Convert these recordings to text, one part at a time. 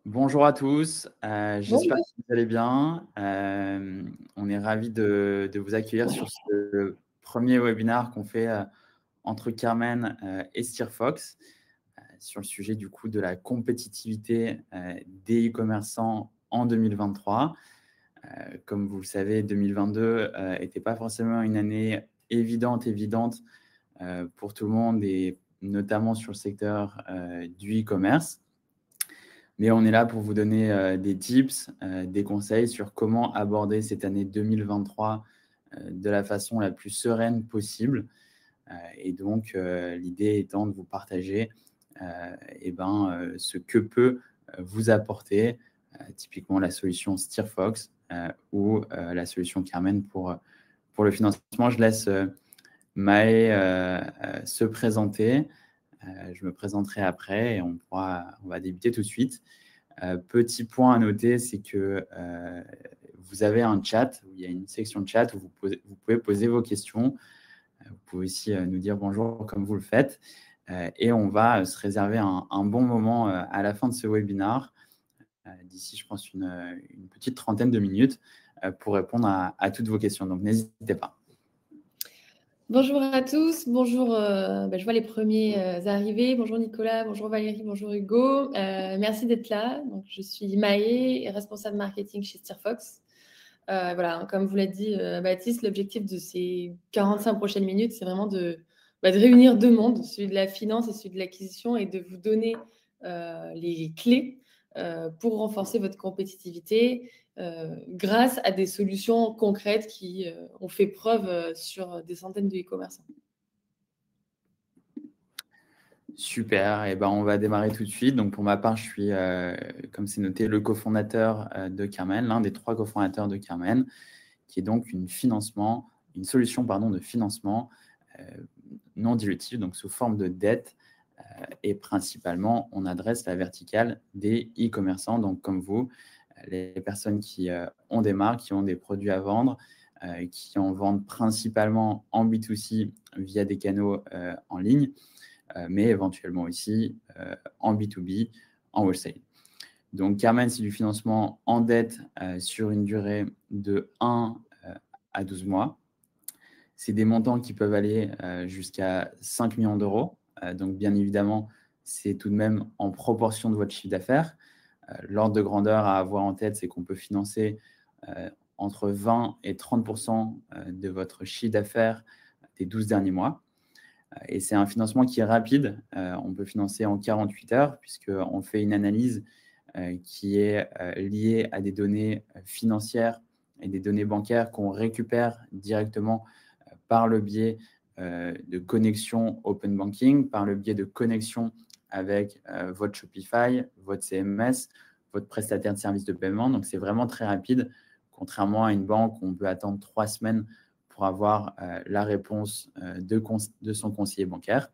Bonjour à tous, j'espère Bonjour. que vous allez bien. On est ravis de vous accueillir sur ce premier webinaire qu'on fait entre Carmen et Steerfox sur le sujet du coup de la compétitivité des e-commerçants en 2023. Comme vous le savez, 2022 n'était pas forcément une année évidente pour tout le monde et notamment sur le secteur du e-commerce. Mais on est là pour vous donner des tips, des conseils sur comment aborder cette année 2023 de la façon la plus sereine possible. Et donc, l'idée étant de vous partager ce que peut vous apporter typiquement la solution Steerfox ou la solution Carmen pour le financement. Je laisse Maë se présenter. Je me présenterai après et on va débuter tout de suite. Petit point à noter, c'est que vous avez un chat, où il y a une section de chat où vous pouvez poser vos questions. Vous pouvez aussi nous dire bonjour comme vous le faites. Et on va se réserver un bon moment à la fin de ce webinaire, d'ici, je pense, une petite trentaine de minutes pour répondre à toutes vos questions. Donc, n'hésitez pas. Bonjour à tous, bonjour, je vois les premiers arriver. Bonjour Nicolas, bonjour Valérie, bonjour Hugo. Merci d'être là. Donc, je suis Maë, responsable marketing chez Steerfox. Voilà, comme vous l'a dit Baptiste, l'objectif de ces 45 prochaines minutes, c'est vraiment de réunir deux mondes, celui de la finance et celui de l'acquisition, et de vous donner les clés pour renforcer votre compétitivité grâce à des solutions concrètes qui ont fait preuve sur des centaines de e-commerçants. Super, et on va démarrer tout de suite. Donc, pour ma part, je suis, comme c'est noté, le cofondateur de Carmen, l'un des 3 cofondateurs de Carmen, qui est donc une solution de financement non dilutive, donc sous forme de dette. Et principalement, on adresse la verticale des e-commerçants, donc comme vous, les personnes qui ont des marques, qui ont des produits à vendre, qui en vendent principalement en B2C via des canaux en ligne, mais éventuellement aussi en B2B, en wholesale. Donc, Carmen, c'est du financement en dette sur une durée de 1 à 12 mois. C'est des montants qui peuvent aller jusqu'à 5 millions d'euros. Donc, bien évidemment, c'est tout de même en proportion de votre chiffre d'affaires. L'ordre de grandeur à avoir en tête, c'est qu'on peut financer entre 20 et 30% de votre chiffre d'affaires des 12 derniers mois. Et c'est un financement qui est rapide. On peut financer en 48 heures, puisqu'on fait une analyse qui est liée à des données financières et des données bancaires qu'on récupère directement par le biais de connexion Open Banking, par le biais de connexion avec votre Shopify, votre CMS, votre prestataire de services de paiement. Donc, c'est vraiment très rapide, contrairement à une banque où on peut attendre 3 semaines pour avoir la réponse de son conseiller bancaire.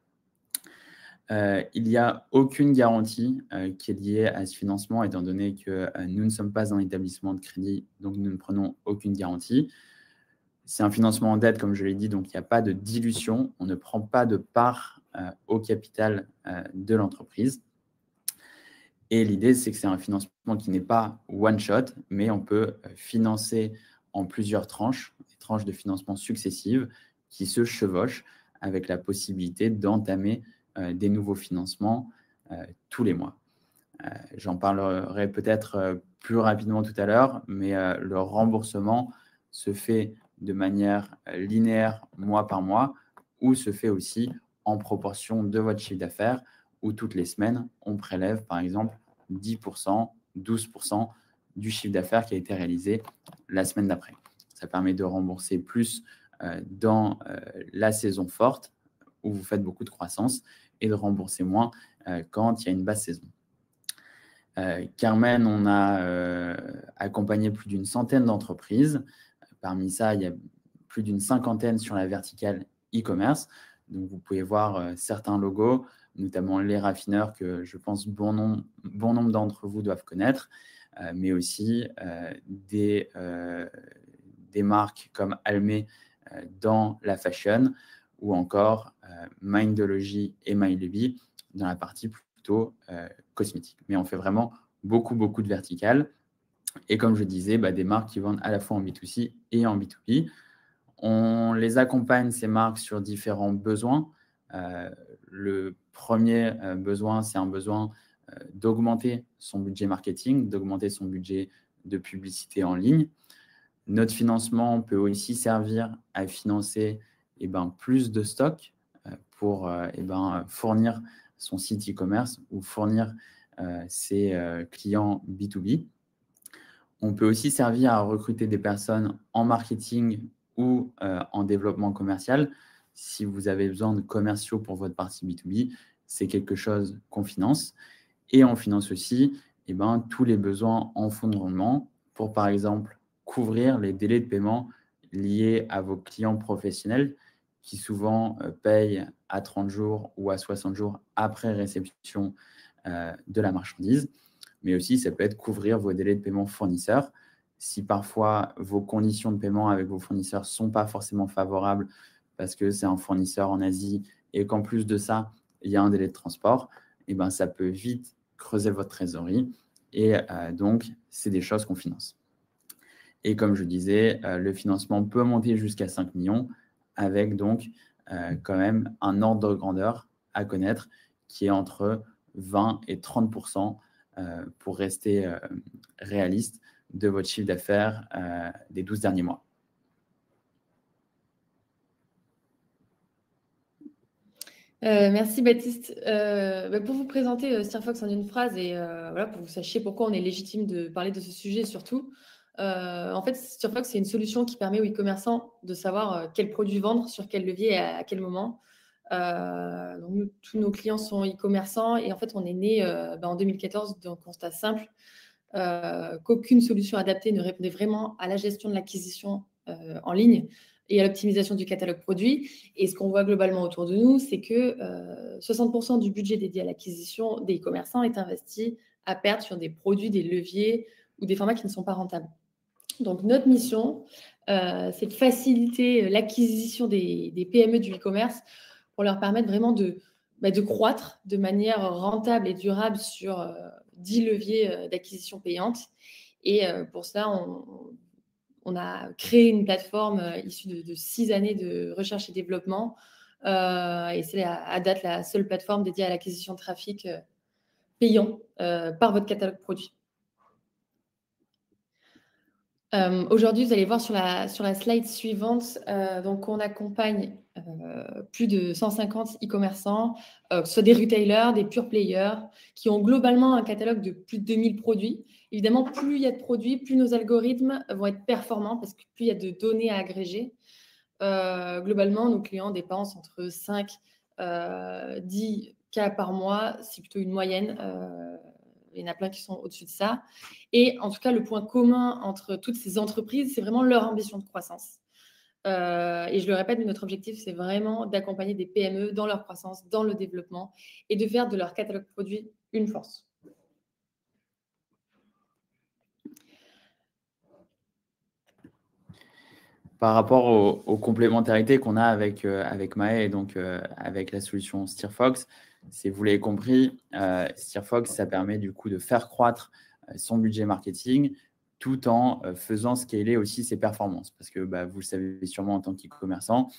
Il n'y a aucune garantie qui est liée à ce financement, étant donné que nous ne sommes pas un établissement de crédit, donc nous ne prenons aucune garantie. C'est un financement en dette, comme je l'ai dit, donc il n'y a pas de dilution. On ne prend pas de part au capital de l'entreprise. Et l'idée, c'est que c'est un financement qui n'est pas one shot, mais on peut financer en plusieurs tranches, des tranches de financement successives qui se chevauchent avec la possibilité d'entamer des nouveaux financements tous les mois. J'en parlerai peut-être plus rapidement tout à l'heure, mais le remboursement se fait de manière linéaire mois par mois ou se fait aussi en proportion de votre chiffre d'affaires où toutes les semaines, on prélève par exemple 10%, 12% du chiffre d'affaires qui a été réalisé la semaine d'après. Ça permet de rembourser plus dans la saison forte où vous faites beaucoup de croissance et de rembourser moins quand il y a une basse saison. Carmen, on a accompagné plus d'une centaine d'entreprises. Parmi ça, il y a plus d'une cinquantaine sur la verticale e-commerce. Donc, vous pouvez voir certains logos, notamment les raffineurs que je pense bon nombre d'entre vous doivent connaître, mais aussi des marques comme Almé dans la fashion ou encore Mindology et MyLuby dans la partie plutôt cosmétique. Mais on fait vraiment beaucoup de verticales. Et comme je disais, des marques qui vendent à la fois en B2C et en B2B. On les accompagne, ces marques, sur différents besoins. Le premier besoin, c'est un besoin d'augmenter son budget marketing, d'augmenter son budget de publicité en ligne. Notre financement peut aussi servir à financer plus de stock pour fournir son site e-commerce ou fournir ses clients B2B. On peut aussi servir à recruter des personnes en marketing ou en développement commercial. Si vous avez besoin de commerciaux pour votre partie B2B, c'est quelque chose qu'on finance. Et on finance aussi tous les besoins en fonds de roulement pour, par exemple, couvrir les délais de paiement liés à vos clients professionnels qui souvent payent à 30 jours ou à 60 jours après réception de la marchandise. Mais aussi, ça peut être couvrir vos délais de paiement fournisseurs. Si parfois vos conditions de paiement avec vos fournisseurs ne sont pas forcément favorables parce que c'est un fournisseur en Asie et qu'en plus de ça, il y a un délai de transport, ça peut vite creuser votre trésorerie. Et donc, c'est des choses qu'on finance. Et comme je disais, le financement peut monter jusqu'à 5 millions avec donc quand même un ordre de grandeur à connaître qui est entre 20 et 30% pour rester réaliste de votre chiffre d'affaires des 12 derniers mois. Merci Baptiste. Pour vous présenter Steerfox en une phrase et voilà, pour que vous sachiez pourquoi on est légitime de parler de ce sujet surtout. En fait, Steerfox, c'est une solution qui permet aux e-commerçants de savoir quel produit vendre, sur quel levier et à quel moment. Donc nous, tous nos clients sont e-commerçants et en fait, on est né en 2014 d'un constat simple qu'aucune solution adaptée ne répondait vraiment à la gestion de l'acquisition en ligne et à l'optimisation du catalogue produit. Et ce qu'on voit globalement autour de nous, c'est que 60% du budget dédié à l'acquisition des e-commerçants est investi à perdre sur des produits, des leviers ou des formats qui ne sont pas rentables. Donc, notre mission, c'est de faciliter l'acquisition des PME du e-commerce pour leur permettre vraiment de croître de manière rentable et durable sur 10 leviers d'acquisition payante. Et pour cela, on a créé une plateforme issue de 6 années de recherche et développement. Et c'est à date la seule plateforme dédiée à l'acquisition de trafic payant par votre catalogue produit. Aujourd'hui, vous allez voir sur la slide suivante, donc on accompagne plus de 150 e-commerçants, que ce soit des retailers, des pure players, qui ont globalement un catalogue de plus de 2000 produits. Évidemment, plus il y a de produits, plus nos algorithmes vont être performants parce que plus il y a de données à agréger. Globalement, nos clients dépensent entre 5 10 cas par mois, c'est plutôt une moyenne. Il y en a plein qui sont au-dessus de ça. Et en tout cas, le point commun entre toutes ces entreprises, c'est vraiment leur ambition de croissance. Et je le répète, notre objectif, c'est vraiment d'accompagner des PME dans leur croissance, dans le développement et de faire de leur catalogue produit une force. Par rapport aux complémentarités qu'on a avec Mae et donc avec la solution Steerfox, vous l'avez compris, Steerfox, ça permet du coup de faire croître son budget marketing tout en faisant scaler aussi ses performances. Parce que vous le savez sûrement en tant qu'e-commerçant,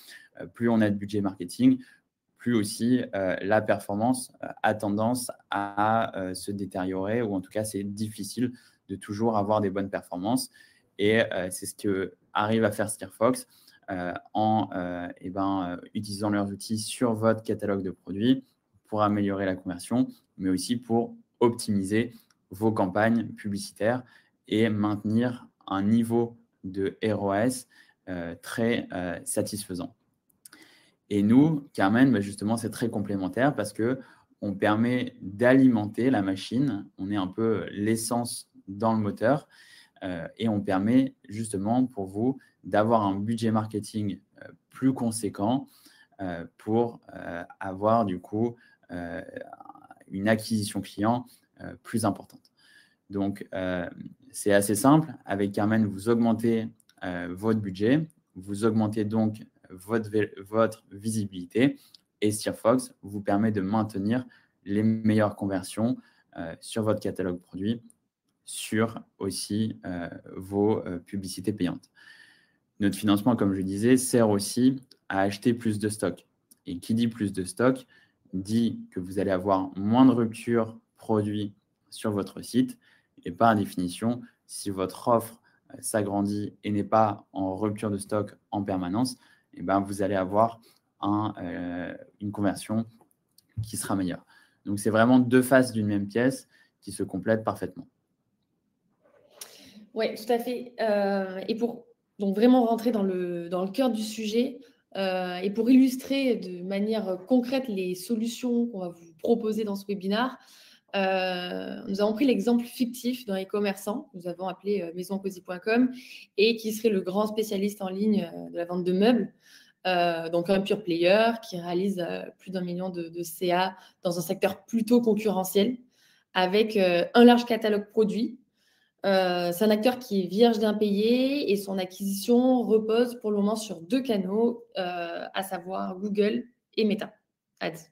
plus on a de budget marketing, plus aussi la performance a tendance à se détériorer, ou en tout cas, c'est difficile de toujours avoir des bonnes performances. Et c'est ce que arrive à faire Steerfox en utilisant leurs outils sur votre catalogue de produits pour améliorer la conversion, mais aussi pour optimiser vos campagnes publicitaires et maintenir un niveau de ROAS très satisfaisant. Et nous, Carmen, justement, c'est très complémentaire parce qu'on permet d'alimenter la machine. On est un peu l'essence dans le moteur. Et on permet justement pour vous d'avoir un budget marketing plus conséquent pour avoir du coup une acquisition client plus importante. Donc, c'est assez simple. Avec Carmen, vous augmentez votre budget, vous augmentez donc votre visibilité et Steerfox vous permet de maintenir les meilleures conversions sur votre catalogue produit, sur aussi vos publicités payantes. Notre financement, comme je le disais, sert aussi à acheter plus de stock. Et qui dit plus de stock dit que vous allez avoir moins de ruptures produits sur votre site. Et par définition, si votre offre s'agrandit et n'est pas en rupture de stock en permanence, eh ben, vous allez avoir une conversion qui sera meilleure. Donc, c'est vraiment deux faces d'une même pièce qui se complètent parfaitement. Oui, tout à fait. Et pour donc vraiment rentrer dans le cœur du sujet et pour illustrer de manière concrète les solutions qu'on va vous proposer dans ce webinaire, nous avons pris l'exemple fictif d'un e-commerçant, nous avons appelé maisoncozy.com et qui serait le grand spécialiste en ligne de la vente de meubles. Donc un pure player qui réalise plus d'1 million de CA dans un secteur plutôt concurrentiel avec un large catalogue produit. C'est un acteur qui est vierge d'impayés et son acquisition repose pour le moment sur 2 canaux, à savoir Google et Meta Ads.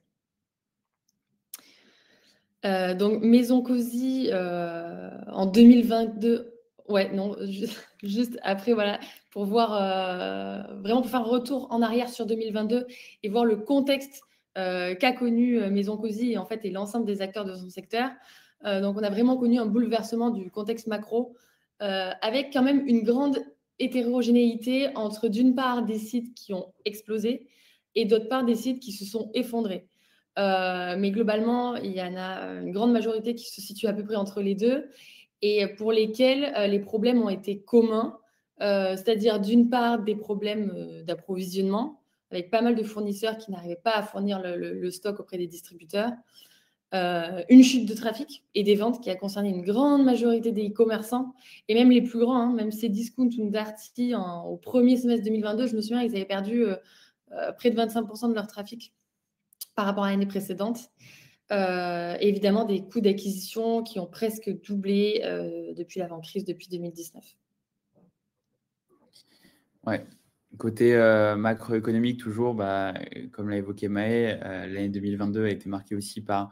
Donc Maison Cozy en 2022. Ouais, non, juste après, voilà, pour voir vraiment pour faire un retour en arrière sur 2022 et voir le contexte qu'a connu Maison Cozy en fait et l'ensemble des acteurs de son secteur. Donc on a vraiment connu un bouleversement du contexte macro avec quand même une grande hétérogénéité entre d'une part des sites qui ont explosé et d'autre part des sites qui se sont effondrés. Mais globalement, il y en a une grande majorité qui se situe à peu près entre les deux et pour lesquels les problèmes ont été communs, c'est-à-dire d'une part des problèmes d'approvisionnement avec pas mal de fournisseurs qui n'arrivaient pas à fournir le stock auprès des distributeurs, une chute de trafic et des ventes qui a concerné une grande majorité des e-commerçants et même les plus grands, hein, même Cdiscount ou Darty au premier semestre 2022, je me souviens, ils avaient perdu près de 25% de leur trafic par rapport à l'année précédente. Évidemment, des coûts d'acquisition qui ont presque doublé depuis l'avant-crise, depuis 2019. Ouais. Côté macroéconomique, toujours, comme l'a évoqué Maë, l'année 2022 a été marquée aussi par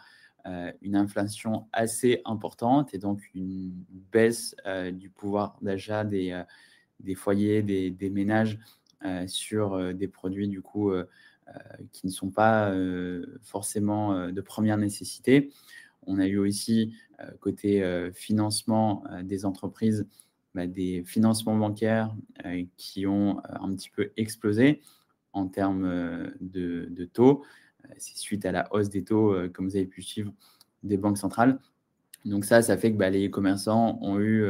une inflation assez importante et donc une baisse du pouvoir d'achat des foyers, des ménages sur des produits du coup qui ne sont pas forcément de première nécessité. On a eu aussi côté financement des entreprises, des financements bancaires qui ont un petit peu explosé en termes de taux. C'est suite à la hausse des taux, comme vous avez pu suivre, des banques centrales. Donc ça fait que les commerçants ont eu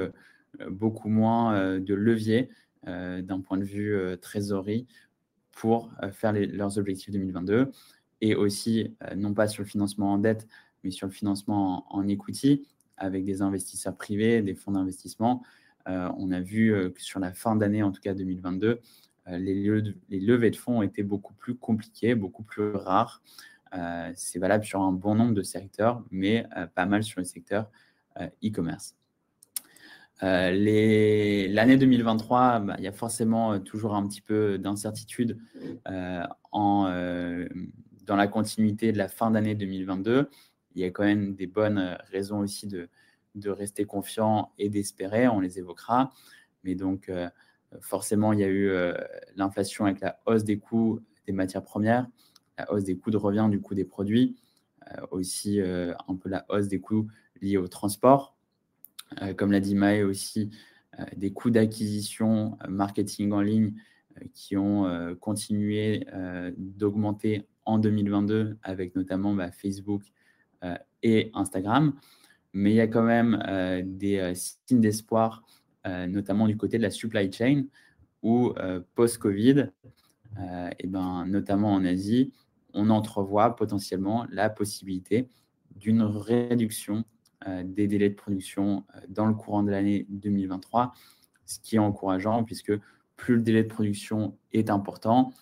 beaucoup moins de levier d'un point de vue trésorerie pour faire leurs objectifs 2022 et aussi, non pas sur le financement en dette, mais sur le financement en equity avec des investisseurs privés, des fonds d'investissement. On a vu que sur la fin d'année, en tout cas 2022, les levées de fonds ont été beaucoup plus compliquées, beaucoup plus rares. C'est valable sur un bon nombre de secteurs, mais pas mal sur le secteur e-commerce. L'année 2023, il y a forcément toujours un petit peu d'incertitude dans la continuité de la fin d'année 2022. Il y a quand même des bonnes raisons aussi de rester confiant et d'espérer, on les évoquera. Mais donc, forcément, il y a eu l'inflation avec la hausse des coûts des matières premières, la hausse des coûts de revient du coût des produits, aussi un peu la hausse des coûts liés au transport. Comme l'a dit Maë aussi, des coûts d'acquisition marketing en ligne qui ont continué d'augmenter en 2022 avec notamment Facebook et Instagram. Mais il y a quand même des signes d'espoir, notamment du côté de la supply chain où post-Covid, notamment en Asie, on entrevoit potentiellement la possibilité d'une réduction des délais de production dans le courant de l'année 2023, ce qui est encourageant puisque plus le délai de production est important,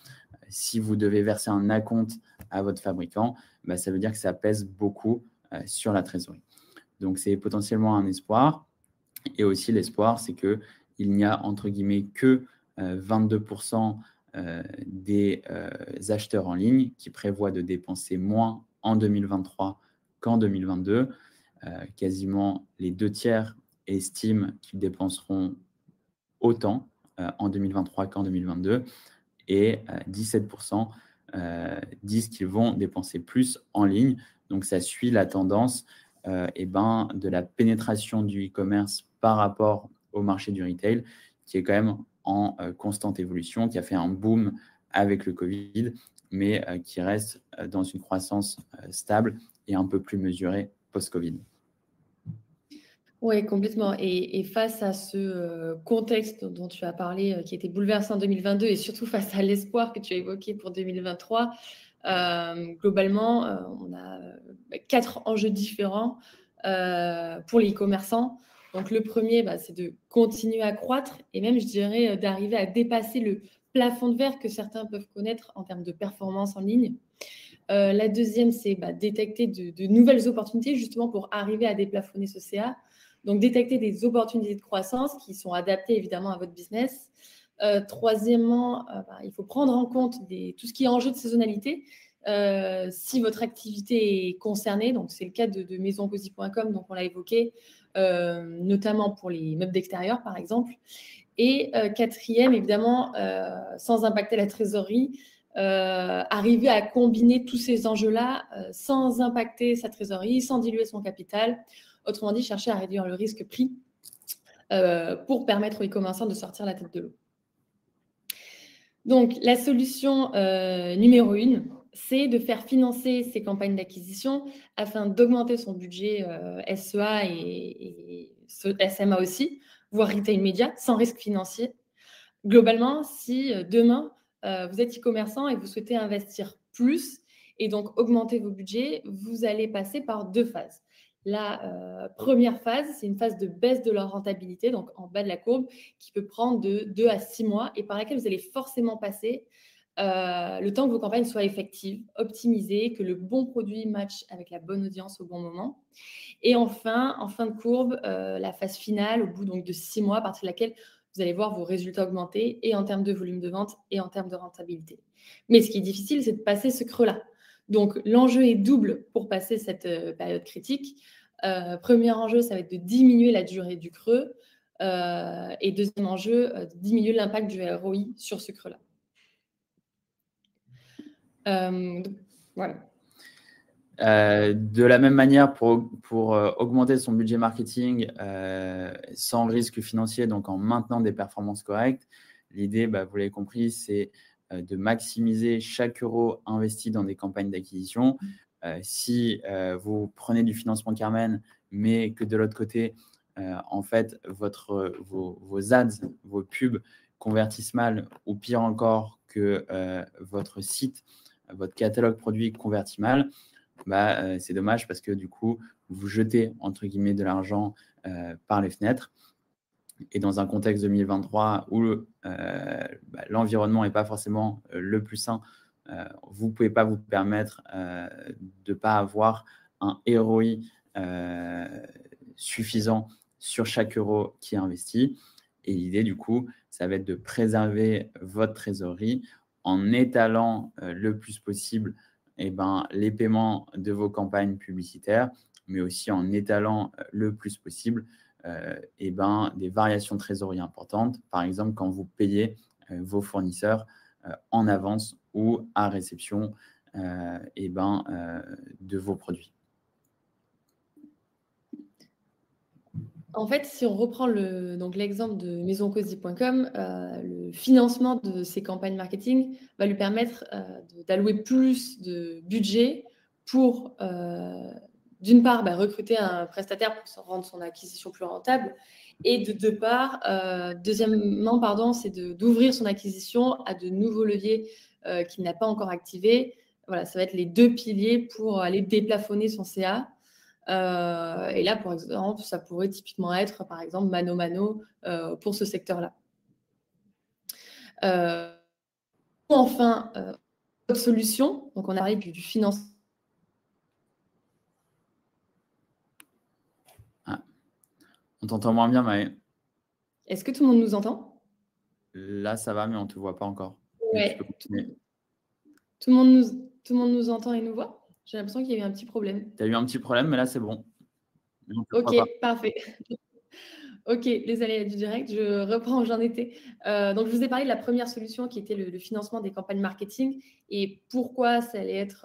si vous devez verser un acompte à votre fabricant, ça veut dire que ça pèse beaucoup sur la trésorerie. Donc, c'est potentiellement un espoir. Et aussi, l'espoir, c'est qu'il n'y a entre guillemets que 22% des acheteurs en ligne qui prévoient de dépenser moins en 2023 qu'en 2022. Quasiment les 2/3 estiment qu'ils dépenseront autant en 2023 qu'en 2022 et 17% disent qu'ils vont dépenser plus en ligne. Donc, ça suit la tendance de la pénétration du e-commerce par rapport au marché du retail, qui est quand même en constante évolution, qui a fait un boom avec le Covid, mais qui reste dans une croissance stable et un peu plus mesurée post-Covid. Oui, complètement. Et face à ce contexte dont tu as parlé, qui était bouleversant en 2022, et surtout face à l'espoir que tu as évoqué pour 2023, globalement, on a 4 enjeux différents pour les e-commerçants. Donc, le premier, c'est de continuer à croître et même, je dirais, d'arriver à dépasser le plafond de verre que certains peuvent connaître en termes de performance en ligne. La deuxième, c'est détecter de nouvelles opportunités justement pour arriver à déplafonner ce CA. Donc, détecter des opportunités de croissance qui sont adaptées évidemment à votre business. Troisièmement, il faut prendre en compte tout ce qui est enjeu de saisonnalité. Si votre activité est concernée, donc c'est le cas de maisoncosi.com, donc on l'a évoqué, notamment pour les meubles d'extérieur par exemple. Et quatrième, évidemment, sans impacter la trésorerie, arriver à combiner tous ces enjeux-là sans impacter sa trésorerie, sans diluer son capital. Autrement dit, chercher à réduire le risque prix pour permettre aux e-commerçants de sortir la tête de l'eau. Donc, la solution numéro 1, c'est de faire financer ces campagnes d'acquisition afin d'augmenter son budget SEA et SMA aussi, voire retail média, sans risque financier. Globalement, si demain, vous êtes e-commerçant et vous souhaitez investir plus et donc augmenter vos budgets, vous allez passer par 2 phases. La première phase, c'est une phase de baisse de leur rentabilité, donc en bas de la courbe, qui peut prendre de 2 à 6 mois et par laquelle vous allez forcément passer le temps que vos campagnes soient effectives, optimisées, que le bon produit matche avec la bonne audience au bon moment. Et enfin, en fin de courbe, la phase finale, au bout donc, de 6 mois, à partir de laquelle vous allez voir vos résultats augmenter et en termes de volume de vente et en termes de rentabilité. Mais ce qui est difficile, c'est de passer ce creux-là. Donc, l'enjeu est double pour passer cette période critique. Premier enjeu, ça va être de diminuer la durée du creux. Et deuxième enjeu, de diminuer l'impact du ROI sur ce creux-là. Voilà. De la même manière, pour augmenter son budget marketing sans risque financier, donc en maintenant des performances correctes, l'idée, vous l'avez compris, c'est de maximiser chaque euro investi dans des campagnes d'acquisition. Si vous prenez du financement Carmen, mais que de l'autre côté, en fait, vos ads, vos pubs convertissent mal, ou pire encore, que votre site, votre catalogue produit convertit mal, c'est dommage parce que du coup, vous jetez entre guillemets de l'argent par les fenêtres. Et dans un contexte 2023 où l'environnement n'est pas forcément le plus sain, vous ne pouvez pas vous permettre de ne pas avoir un ROI suffisant sur chaque euro qui est investi. Et l'idée, du coup, ça va être de préserver votre trésorerie en étalant le plus possible les paiements de vos campagnes publicitaires, mais aussi en étalant le plus possible des variations de trésorerie importantes. Par exemple, quand vous payez vos fournisseurs en avance ou à réception de vos produits. En fait, si on reprend l'exemple de maisoncosi.com, le financement de ces campagnes marketing va lui permettre d'allouer plus de budget pour, d'une part, recruter un prestataire pour rendre son acquisition plus rentable, et de deux parts, deuxièmement, c'est d'ouvrir son acquisition à de nouveaux leviers qu'il n'a pas encore activés. Voilà, ça va être les 2 piliers pour aller déplafonner son CA. Et là, par exemple, ça pourrait typiquement être, par exemple, Mano Mano pour ce secteur-là. Enfin, autre solution, donc on a parlé du financement. On t'entend moins bien, Maë. Est-ce que tout le monde nous entend? Là, ça va, mais on ne te voit pas encore. Ouais. Tout le monde nous entend et nous voit? J'ai l'impression qu'il y a eu un petit problème. Tu as eu un petit problème, mais là, c'est bon. Donc, je Ok, crois pas. parfait. Ok, les aléas du direct, je reprends où j'en étais. Donc, je vous ai parlé de la première solution qui était le financement des campagnes marketing et pourquoi ça allait être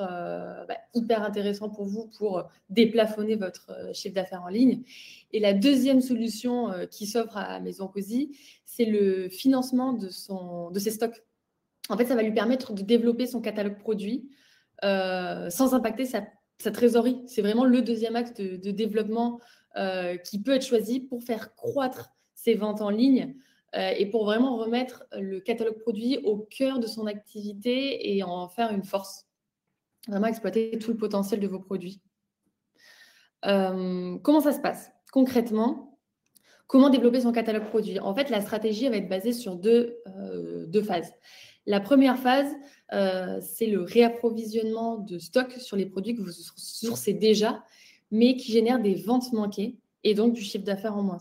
hyper intéressant pour vous pour déplafonner votre chiffre d'affaires en ligne. Et la deuxième solution qui s'offre à Maison Cosy, c'est le financement de ses stocks. En fait, ça va lui permettre de développer son catalogue produit sans impacter sa trésorerie. C'est vraiment le deuxième axe de développement qui peut être choisi pour faire croître ses ventes en ligne et pour vraiment remettre le catalogue produit au cœur de son activité et en faire une force. Vraiment exploiter tout le potentiel de vos produits. Comment ça se passe concrètement? Comment développer son catalogue produit? En fait, la stratégie va être basée sur deux phases. La première phase, c'est le réapprovisionnement de stock sur les produits que vous sourcez déjà, mais qui génèrent des ventes manquées et donc du chiffre d'affaires en moins.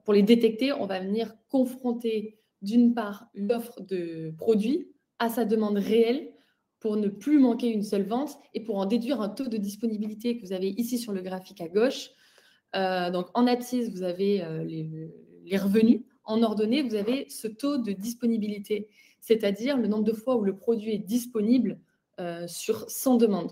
Pour les détecter, on va venir confronter d'une part l'offre de produits à sa demande réelle pour ne plus manquer une seule vente et pour en déduire un taux de disponibilité que vous avez ici sur le graphique à gauche. Donc, en abscisse, vous avez les revenus. En ordonnée, vous avez ce taux de disponibilité, c'est-à-dire le nombre de fois où le produit est disponible sur 100 demandes.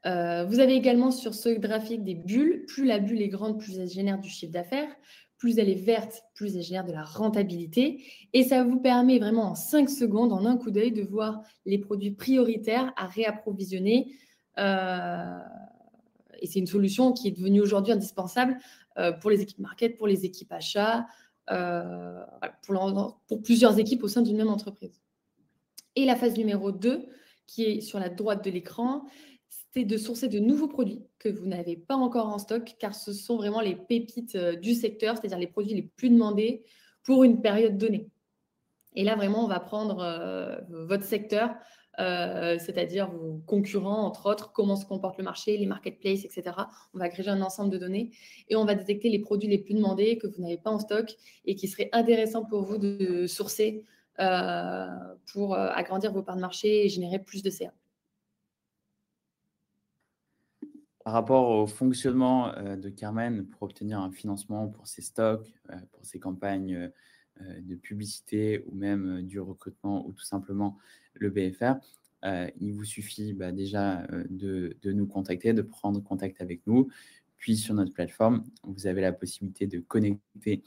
Vous avez également sur ce graphique des bulles. Plus la bulle est grande, plus elle génère du chiffre d'affaires. Plus elle est verte, plus elle génère de la rentabilité. Et ça vous permet vraiment en 5 secondes, en un coup d'œil, de voir les produits prioritaires à réapprovisionner. Et c'est une solution qui est devenue aujourd'hui indispensable pour les équipes market, pour les équipes achats, pour plusieurs équipes au sein d'une même entreprise. Et la phase numéro 2, qui est sur la droite de l'écran, c'est de sourcer de nouveaux produits que vous n'avez pas encore en stock, car ce sont vraiment les pépites du secteur, c'est-à-dire les produits les plus demandés pour une période donnée. Et là, vraiment, on va prendre votre secteur, c'est-à-dire vos concurrents, entre autres, comment se comporte le marché, les marketplaces, etc. On va agréger un ensemble de données et on va détecter les produits les plus demandés que vous n'avez pas en stock et qui seraient intéressants pour vous de sourcer pour agrandir vos parts de marché et générer plus de CA. Par rapport au fonctionnement de Carmen pour obtenir un financement pour ses stocks, pour ses campagnes de publicité ou même du recrutement ou tout simplement le BFR, il vous suffit déjà de nous contacter, de prendre contact avec nous. Puis sur notre plateforme, vous avez la possibilité de connecter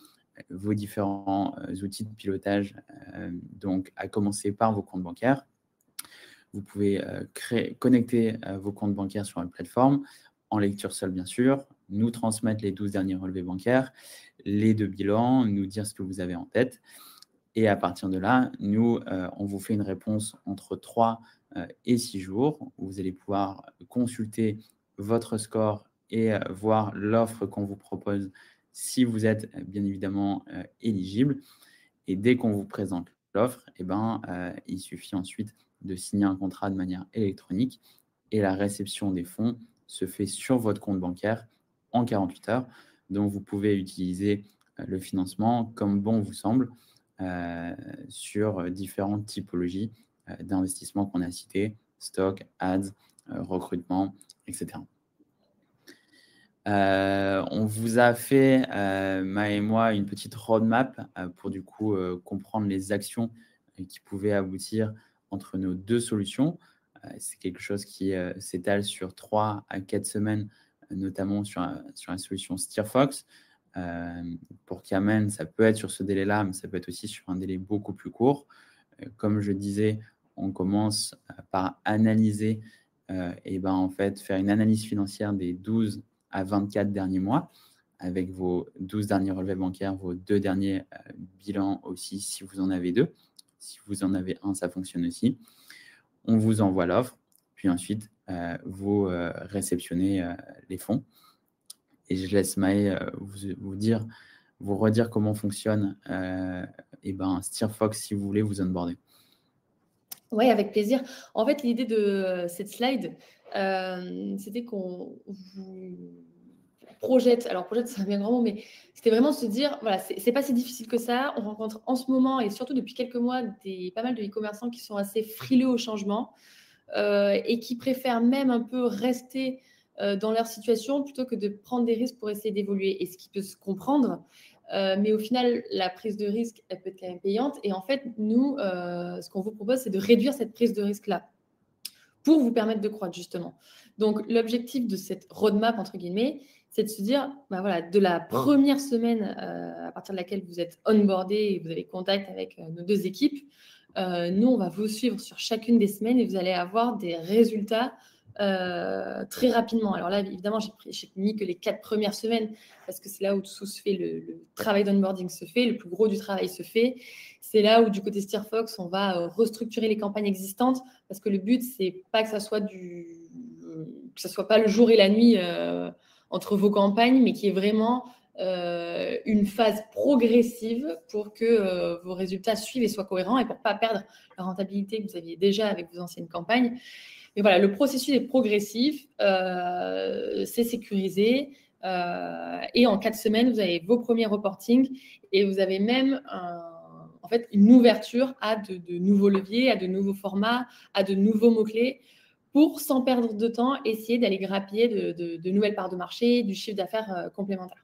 vos différents outils de pilotage, donc à commencer par vos comptes bancaires. Vous pouvez connecter vos comptes bancaires sur la plateforme en lecture seule, bien sûr, nous transmettre les 12 derniers relevés bancaires, les 2 bilans, nous dire ce que vous avez en tête. Et à partir de là, nous, on vous fait une réponse entre 3 et 6 jours où vous allez pouvoir consulter votre score et voir l'offre qu'on vous propose si vous êtes bien évidemment éligible. Et dès qu'on vous présente l'offre, il suffit ensuite de signer un contrat de manière électronique et la réception des fonds se fait sur votre compte bancaire en 48 heures. Donc, vous pouvez utiliser le financement comme bon vous semble sur différentes typologies d'investissements qu'on a cités, stock, ads, recrutement, etc. On vous a fait, Ma et moi, une petite roadmap pour du coup comprendre les actions qui pouvaient aboutir entre nos 2 solutions. C'est quelque chose qui s'étale sur 3 à 4 semaines, notamment sur la solution SteerFox. Pour Carmen, ça peut être sur ce délai-là, mais ça peut être aussi sur un délai beaucoup plus court. Comme je disais, on commence par analyser en fait, faire une analyse financière des 12 à 24 derniers mois, avec vos 12 derniers relevés bancaires, vos 2 derniers bilans aussi, si vous en avez 2. Si vous en avez un, ça fonctionne aussi. On vous envoie l'offre, puis ensuite, vous réceptionnez les fonds. Et je laisse Maë vous redire comment fonctionne SteerFox si vous voulez vous onboarder. Oui, avec plaisir. En fait, l'idée de cette slide, c'était qu'on vous projette. Alors, projette, c'est un bien grand mot, mais c'était vraiment se dire, voilà, c'est pas si difficile que ça. On rencontre en ce moment, et surtout depuis quelques mois, pas mal de e-commerçants qui sont assez frileux au changement. et qui préfèrent même un peu rester dans leur situation plutôt que de prendre des risques pour essayer d'évoluer. Et ce qui peut se comprendre, mais au final, la prise de risque, elle peut être quand même payante. Et en fait, nous, ce qu'on vous propose, c'est de réduire cette prise de risque-là pour vous permettre de croître, justement. Donc, l'objectif de cette roadmap, entre guillemets, c'est de se dire, bah voilà, de la première semaine à partir de laquelle vous êtes onboardé et vous avez contact avec nos deux équipes, nous, on va vous suivre sur chacune des semaines et vous allez avoir des résultats très rapidement. Alors là, évidemment, j'ai mis que les 4 premières semaines parce que c'est là où tout se fait, le travail d'onboarding se fait, le plus gros du travail se fait. C'est là où, du côté SteerFox, on va restructurer les campagnes existantes parce que le but, c'est pas que ça soit pas le jour et la nuit entre vos campagnes, mais qu'il y ait vraiment une phase progressive pour que vos résultats suivent et soient cohérents et pour pas perdre la rentabilité que vous aviez déjà avec vos anciennes campagnes. Mais voilà, le processus est progressif, c'est sécurisé. Et en 4 semaines, vous avez vos premiers reportings et vous avez même en fait une ouverture à de nouveaux leviers, à de nouveaux formats, à de nouveaux mots-clés pour, sans perdre de temps, essayer d'aller grappiller de nouvelles parts de marché, du chiffre d'affaires complémentaire.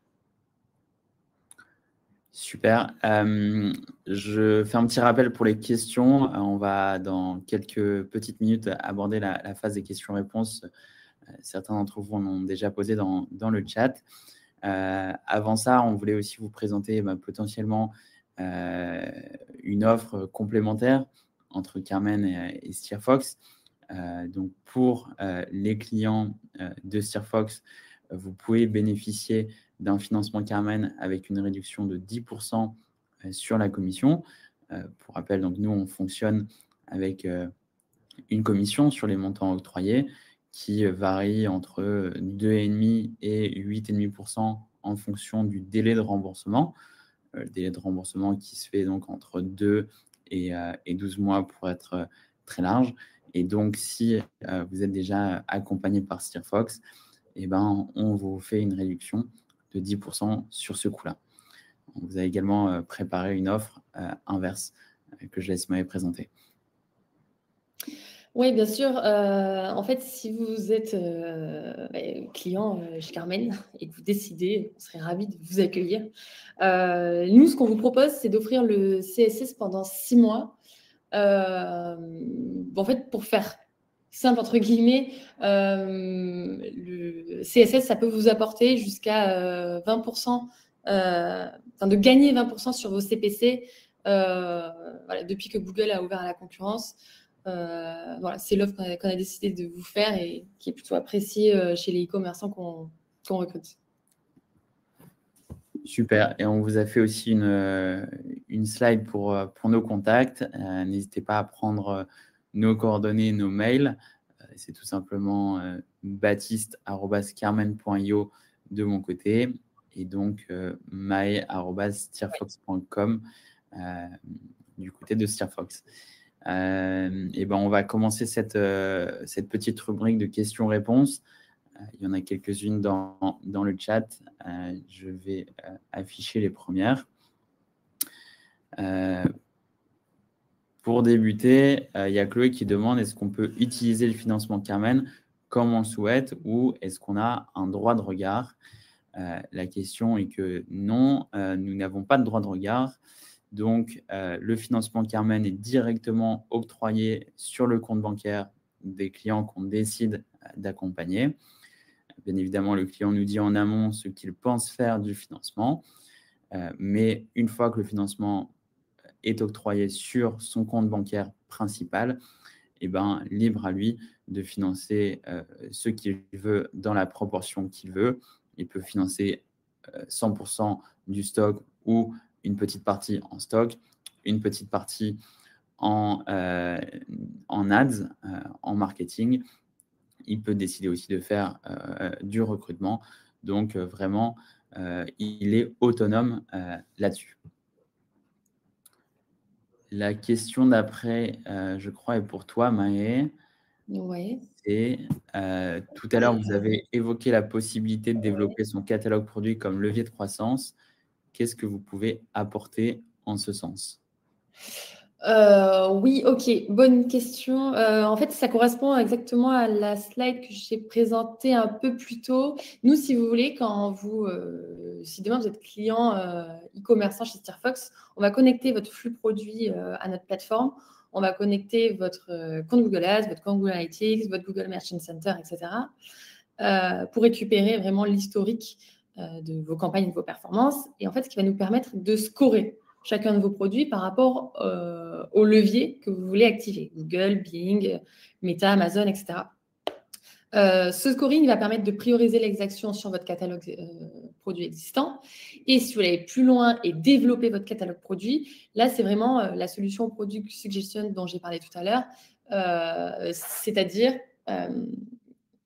Super. Je fais un petit rappel pour les questions. On va, dans quelques petites minutes, aborder la phase des questions-réponses. Certains d'entre vous en ont déjà posé dans le chat. Avant ça, on voulait aussi vous présenter potentiellement une offre complémentaire entre Carmen et SteerFox. Donc, pour les clients de SteerFox, vous pouvez bénéficier d'un financement Carmen avec une réduction de 10% sur la commission. Pour rappel, donc, nous, on fonctionne avec une commission sur les montants octroyés qui varie entre 2,5% et 8,5% en fonction du délai de remboursement. Le délai de remboursement qui se fait donc entre 2 et 12 mois pour être très large. Et donc, si vous êtes déjà accompagné par SteerFox, on vous fait une réduction de 10% sur ce coût-là. On vous a également préparé une offre inverse que je laisse Maë présenter. Oui, bien sûr. En fait, si vous êtes client chez Carmen et que vous décidez, on serait ravis de vous accueillir. Nous, ce qu'on vous propose, c'est d'offrir le CSS pendant 6 mois. En fait, pour faire simple, entre guillemets, le CSS, ça peut vous apporter jusqu'à 20%, de gagner 20% sur vos CPC depuis que Google a ouvert à la concurrence. C'est l'offre qu'on a décidé de vous faire et qui est plutôt appréciée chez les e-commerçants qu'on recrute. Super. Et on vous a fait aussi une slide pour nos contacts. N'hésitez pas à prendre nos coordonnées, nos mails. C'est tout simplement baptiste@carmen.io de mon côté et donc mae@steerfox.com du côté de SteerFox. On va commencer cette petite rubrique de questions-réponses. Il y en a quelques-unes dans le chat. Je vais afficher les premières. Pour débuter, il y a Chloé qui demande est-ce qu'on peut utiliser le financement Carmen comme on le souhaite ou est-ce qu'on a un droit de regard? La question est que non, nous n'avons pas de droit de regard. Donc, le financement Carmen est directement octroyé sur le compte bancaire des clients qu'on décide d'accompagner. Bien évidemment, le client nous dit en amont ce qu'il pense faire du financement. Mais une fois que le financement est octroyé sur son compte bancaire principal, libre à lui de financer ce qu'il veut dans la proportion qu'il veut. Il peut financer 100% du stock ou une petite partie en stock, une petite partie en ads, en marketing. Il peut décider aussi de faire du recrutement. Donc, vraiment, il est autonome là-dessus. La question d'après, je crois, est pour toi, Maë. Oui. Et tout à l'heure, vous avez évoqué la possibilité de développer son catalogue produit comme levier de croissance. Qu'est-ce que vous pouvez apporter en ce sens? Oui, ok, bonne question. En fait, ça correspond exactement à la slide que j'ai présentée un peu plus tôt. Nous, si vous voulez, si demain vous êtes client e-commerçant chez Stirfox, on va connecter votre flux produit à notre plateforme. On va connecter votre compte Google Ads, votre compte Google Analytics, votre Google Merchant Center, etc. Pour récupérer vraiment l'historique de vos campagnes et de vos performances. Et en fait, ce qui va nous permettre de scorer chacun de vos produits par rapport au levier que vous voulez activer. Google, Bing, Meta, Amazon, etc. Ce scoring va permettre de prioriser les actions sur votre catalogue produit existant. Et si vous voulez aller plus loin et développer votre catalogue produit, là, c'est vraiment la solution Product Suggestion dont j'ai parlé tout à l'heure, c'est-à-dire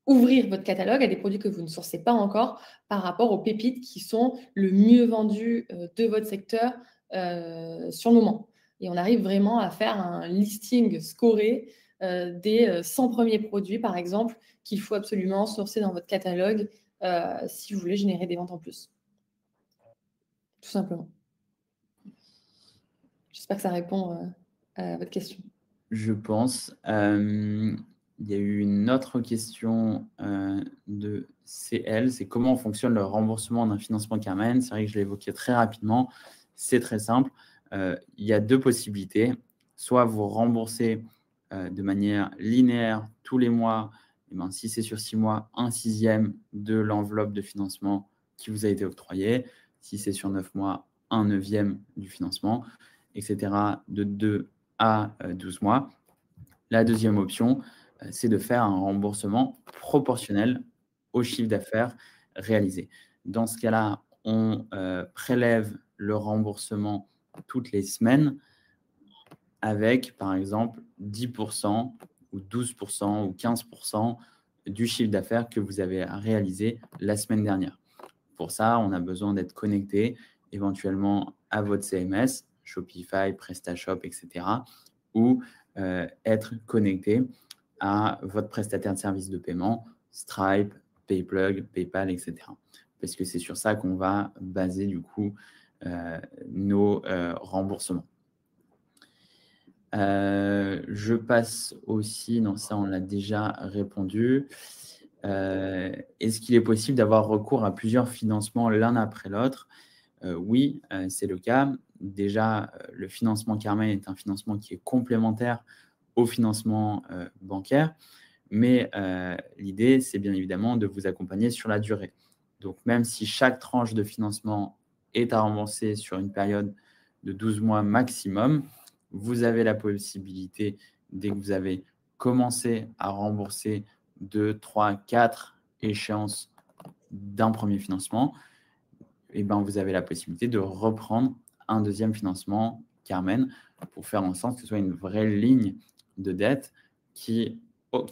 ouvrir votre catalogue à des produits que vous ne sourcez pas encore par rapport aux pépites qui sont le mieux vendus de votre secteur sur le moment. Et on arrive vraiment à faire un listing scoré des 100 premiers produits, par exemple, qu'il faut absolument sourcer dans votre catalogue si vous voulez générer des ventes en plus. Tout simplement. J'espère que ça répond à votre question. Je pense. Il y a eu une autre question de CL, c'est comment fonctionne le remboursement d'un financement Carmen. C'est vrai que je l'ai évoqué très rapidement. C'est très simple. Il y a deux possibilités. Soit vous remboursez de manière linéaire tous les mois, et ben, si c'est sur 6 mois, 1/6 de l'enveloppe de financement qui vous a été octroyée. Si c'est sur 9 mois, 1/9 du financement, etc. de 2 à 12 mois. La deuxième option, c'est de faire un remboursement proportionnel au chiffre d'affaires réalisé. Dans ce cas-là, on prélève le remboursement toutes les semaines avec, par exemple, 10% ou 12% ou 15% du chiffre d'affaires que vous avez réalisé la semaine dernière. Pour ça, on a besoin d'être connecté éventuellement à votre CMS, Shopify, PrestaShop, etc. ou être connecté à votre prestataire de services de paiement, Stripe, Payplug, PayPal, etc. Parce que c'est sur ça qu'on va baser du coup nos remboursements. Je passe aussi, non, ça on l'a déjà répondu. Est-ce qu'il est possible d'avoir recours à plusieurs financements l'un après l'autre? Oui, c'est le cas. Déjà, le financement Carmen est un financement qui est complémentaire au financement bancaire, mais l'idée, c'est bien évidemment de vous accompagner sur la durée. Donc, même si chaque tranche de financement est à rembourser sur une période de 12 mois maximum, vous avez la possibilité, dès que vous avez commencé à rembourser 2, 3, 4 échéances d'un premier financement, et ben, vous avez la possibilité de reprendre un deuxième financement Carmen pour faire en sorte que ce soit une vraie ligne de dette qui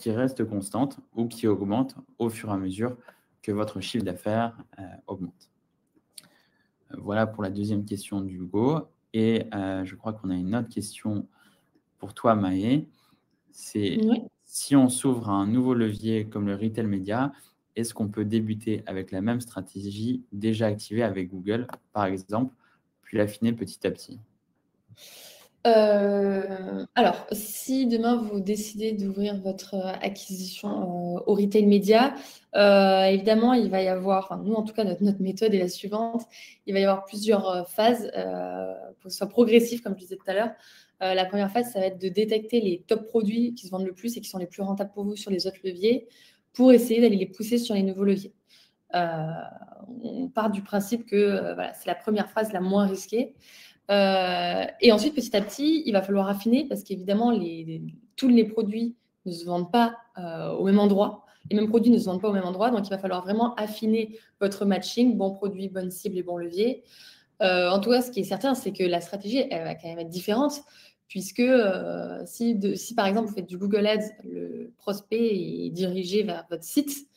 reste constante ou qui augmente au fur et à mesure que votre chiffre d'affaires augmente. Voilà pour la deuxième question d'Hugo. Et je crois qu'on a une autre question pour toi, Maë. C'est si on s'ouvre à un nouveau levier comme le retail média, est-ce qu'on peut débuter avec la même stratégie déjà activée avec Google, par exemple, puis l'affiner petit à petit? Alors, si demain vous décidez d'ouvrir votre acquisition au retail média, évidemment, il va y avoir, enfin, nous en tout cas, notre méthode est la suivante. Il va y avoir plusieurs phases pour que ce soit progressif, comme je disais tout à l'heure. La première phase, ça va être de détecter les top produits qui se vendent le plus et qui sont les plus rentables pour vous sur les autres leviers pour essayer d'aller les pousser sur les nouveaux leviers. On part du principe que voilà, c'est la première phase la moins risquée. Et ensuite, petit à petit, il va falloir affiner parce qu'évidemment, tous les produits ne se vendent pas au même endroit. Les mêmes produits ne se vendent pas au même endroit. Donc, il va falloir vraiment affiner votre matching, bon produit, bonne cible et bon levier. En tout cas, ce qui est certain, c'est que la stratégie, elle va quand même être différente puisque si par exemple, vous faites du Google Ads, le prospect est dirigé vers votre site.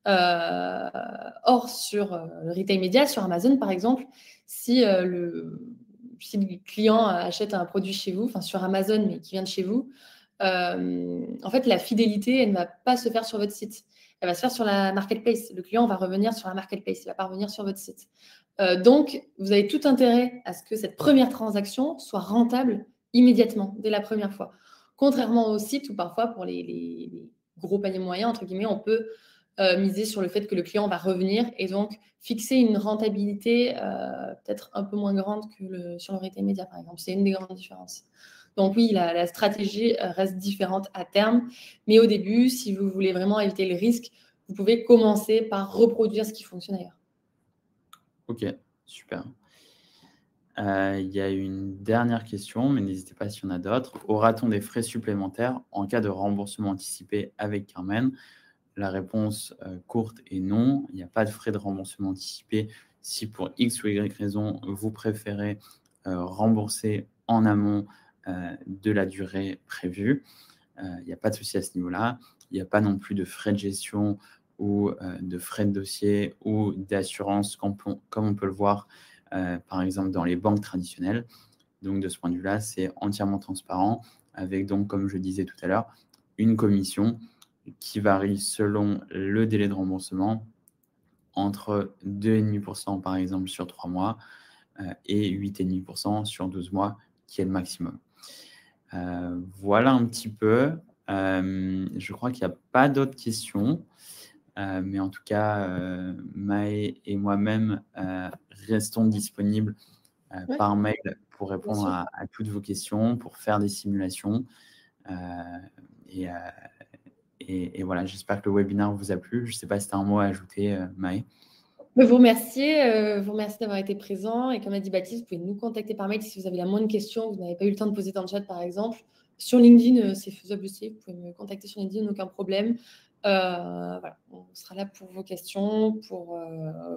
Or, sur le retail média, sur Amazon, par exemple, si le client achète un produit chez vous, enfin sur Amazon, mais qui vient de chez vous, en fait, la fidélité, elle ne va pas se faire sur votre site. Elle va se faire sur la marketplace. Le client va revenir sur la marketplace. Il ne va pas revenir sur votre site. Donc, vous avez tout intérêt à ce que cette première transaction soit rentable immédiatement, dès la première fois. Contrairement au site où parfois, pour les gros paniers moyens, entre guillemets, on peut miser sur le fait que le client va revenir et donc fixer une rentabilité peut-être un peu moins grande que sur le retail média, par exemple. C'est une des grandes différences. Donc oui, la stratégie reste différente à terme, mais au début, si vous voulez vraiment éviter le risque, vous pouvez commencer par reproduire ce qui fonctionne ailleurs. Ok, super. Il y a une dernière question, mais n'hésitez pas s'il y en a d'autres. Aura-t-on des frais supplémentaires en cas de remboursement anticipé avec Carmen? La réponse courte est non. Il n'y a pas de frais de remboursement anticipé si pour X ou Y raison, vous préférez rembourser en amont de la durée prévue. Il n'y a pas de souci à ce niveau-là. Il n'y a pas non plus de frais de gestion ou de frais de dossier ou d'assurance comme on peut le voir par exemple dans les banques traditionnelles. Donc de ce point de vue-là, c'est entièrement transparent avec donc, comme je disais tout à l'heure, une commission qui varie selon le délai de remboursement entre 2,5% par exemple sur 3 mois et 8,5% sur 12 mois qui est le maximum. Voilà un petit peu. Je crois qu'il n'y a pas d'autres questions. Mais en tout cas, Maë et moi-même restons disponibles par mail pour répondre à toutes vos questions, pour faire des simulations. Et voilà, j'espère que le webinaire vous a plu. Je ne sais pas si tu as un mot à ajouter, Maë. Vous remercier d'avoir été présent. Et comme a dit Baptiste, vous pouvez nous contacter par mail si vous avez la moindre question, vous n'avez pas eu le temps de poser dans le chat, par exemple. Sur LinkedIn, c'est faisable aussi. Vous pouvez me contacter sur LinkedIn, aucun problème. Voilà, on sera là pour vos questions, pour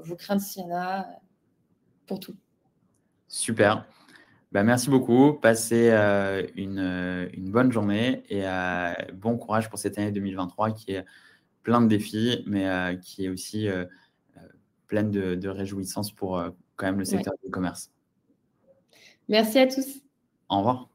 vos craintes s'il y en a, pour tout. Super. Merci beaucoup. Passez une bonne journée et bon courage pour cette année 2023 qui est plein de défis, mais qui est aussi pleine de réjouissances pour quand même le secteur du commerce. Merci à tous. Au revoir.